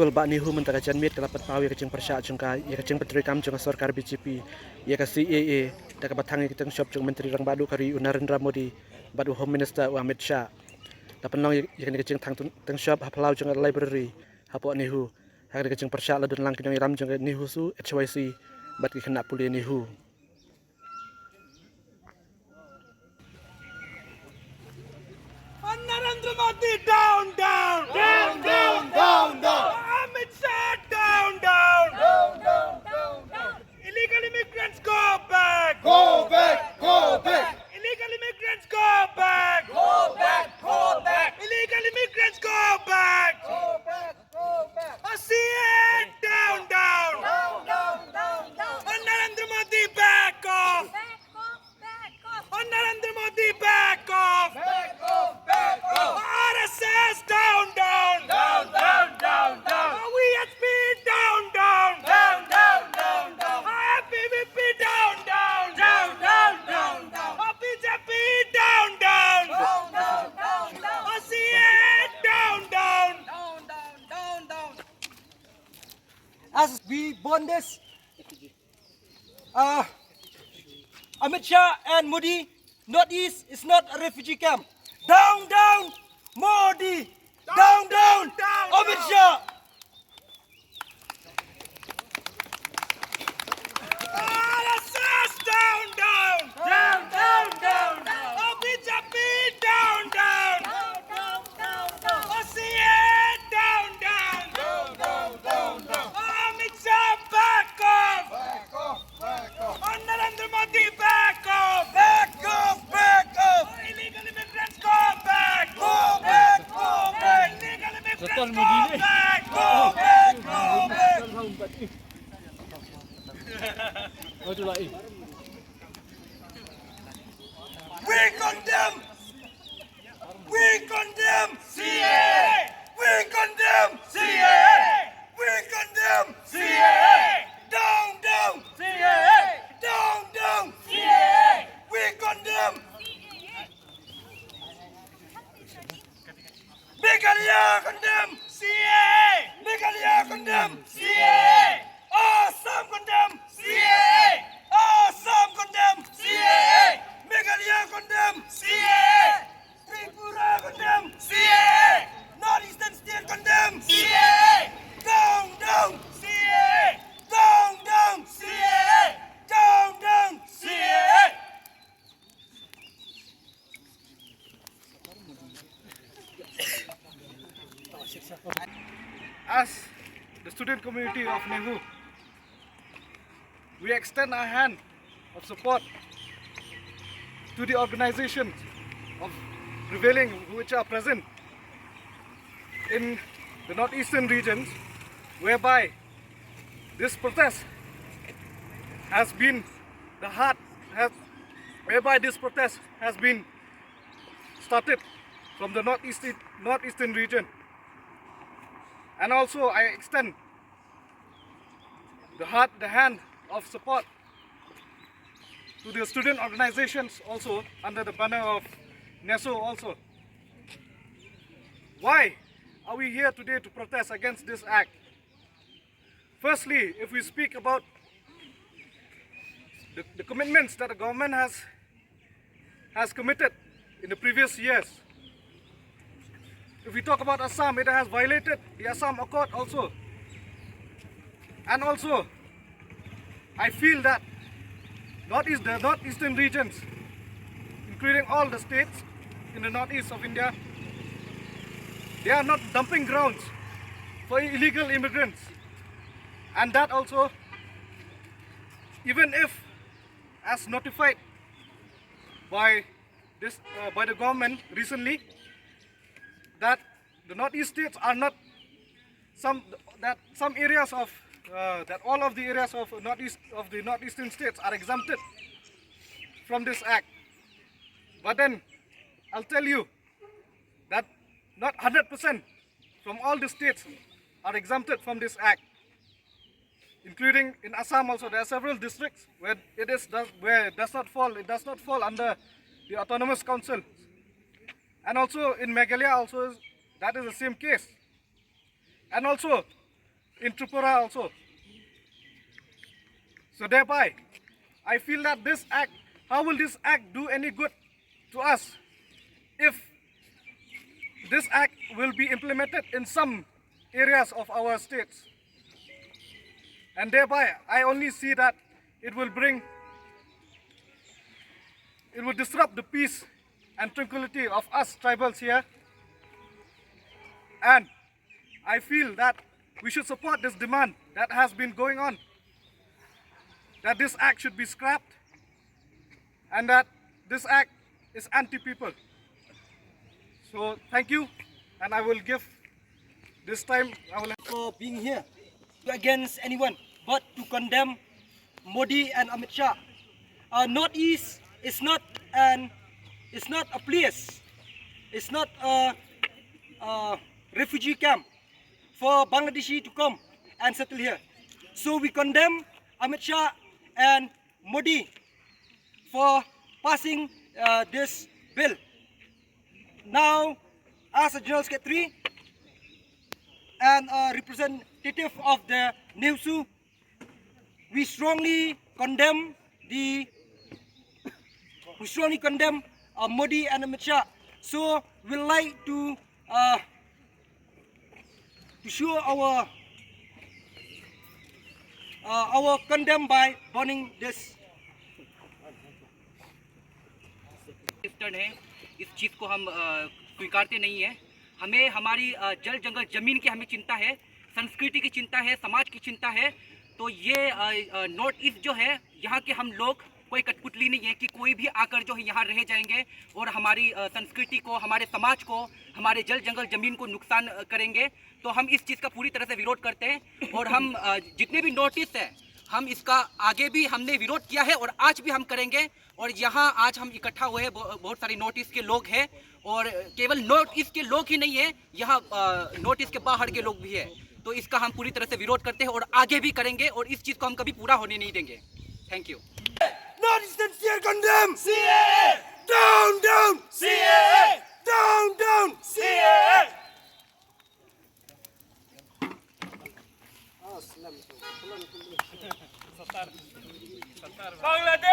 Kul ba nihu mentaka janmit kalapat pawi kecing persya jengka ya kecing petri kam jengka sarkar BJP ya ka CAA daka batangi kitang shop jeng menteri rang badu kari Narendra Modi badu Home Minister Amit Shah dapat nong ya kecing tang shop hapalau jengka library hapo nihu hak kecing persya ladun lang kinong ram jengka nihu su HYC bat ki kena puli nihu. Narendra Modi down, down, down, down, down, down. Amit Shah down, down, down, down, down, down. Illegal immigrants go back, Go back, go back, illegal immigrants go back, go back, go back, illegal immigrants go back. go back, go back. CA down, down. Down, down, down, down. Narendra Modi back off. Narendra Modi back off. Back off, back off. RSS down, down, Down, down, down, down. WSP down, down, Down, down, down, down. PVP down, down, Down, down, down, down. BJP down, down, Down, down, down, down. CA down, down. Down, down, down, down. As we born this, Amit Shah and Modi, Northeast is not a refugee camp. Down, down, Modi. Down, down, down, Amit down. Shah. RSS down, down, Down, down, down, down. BJP down, down, Down, down, down, down. CA down, down, Down, down, down, down. Amit Shah back off. Back off, back off. Narendra Modi back off. Back off, back off. Illegal immigrants go back. Go back, go back. Illegal immigrants go back. Go back, go back. We condemn. We condemn. CA. We condemn. CA. We condemn. CA. Down, down. CA. Down, down. CA. We condemn. Meghalaya condemn. CA. Meghalaya condemn. CA. Assam condemn. CA. Assam condemn. CA. Meghalaya condemn. CA. Tripura condemn. CA. Northeastern state condemn. CA. Down, down. CA. Down, down. CA. Down, down. CA. As the student community of Nehu, we extend our hand of support to the organizations of prevailing which are present in the northeastern regions, whereby this protest has been whereby this protest has been started from the northeastern region. And also I extend the hand of support to the student organizations also under the banner of NESO also. Why are we here today to protest against this act? Firstly, if we speak about the commitments that the government has committed in the previous years. If we talk about Assam, it has violated the Assam Accord also. And also, I feel that the northeastern regions, including all the states in the northeast of India, they are not dumping grounds for illegal immigrants. And that also, even if as notified by the government recently, that the northeast states are not some areas of that all of the areas of the northeastern states are exempted from this act. But then I'll tell you that not 100% from all the states are exempted from this act, including in Assam also. There are several districts where it does not fall under the autonomous council, and also in Meghalaya also that is the same case. And also in Tripura also. So thereby, I feel that this act, how will this act do any good to us if this act will be implemented in some areas of our states? And thereby, I only see that it will disrupt the peace and tranquility of us tribals here. And I feel that we should support this demand that has been going on, that this act should be scrapped and that this act is anti-people. So thank you, and I will give this time, I will For being here against anyone but to condemn Modi and Amit Shah. Northeast is not a place. It's not a refugee camp for Bangladeshi to come and settle here. So we condemn Amit Shah and Modi for passing this bill. Now, as a General Secretary and a representative of the NEWSU, we strongly condemn Modi and Amit Shah. So we like to show our condemn by burning this. है इस चीज़ को हम स्वीकारते नहीं है। हमें हमारी जल जंगल ज़मीन की हमें चिंता है, संस्कृति की चिंता है, समाज की चिंता है। तो ये नॉर्थ ईस्ट जो है, यहाँ के हम लोग कोई कठपुतली नहीं है कि कोई भी आकर जो है यहाँ रह जाएंगे और हमारी संस्कृति को, हमारे समाज को, हमारे जल जंगल ज़मीन को नुकसान करेंगे। तो हम इस चीज़ का पूरी तरह से विरोध करते हैं और हम जितने भी नॉर्थ ईस्ट है, हम इसका आगे भी हमने विरोध किया है और आज भी हम करेंगे। और यहाँ आज हम इकट्ठा हुए हैं, बहुत सारे नॉर्थ ईस्ट के लोग हैं और केवल नॉर्थ ईस्ट के लोग ही नहीं है, यहाँ नॉर्थ ईस्ट के बाहर के लोग भी हैं। तो इसका हम पूरी तरह से विरोध करते हैं और आगे भी करेंगे और इस चीज़ को हम कभी पूरा होने नहीं देंगे। Thank you. Northeastern here condemn CAA! down down CAA! down down. CAA! Bangladesh!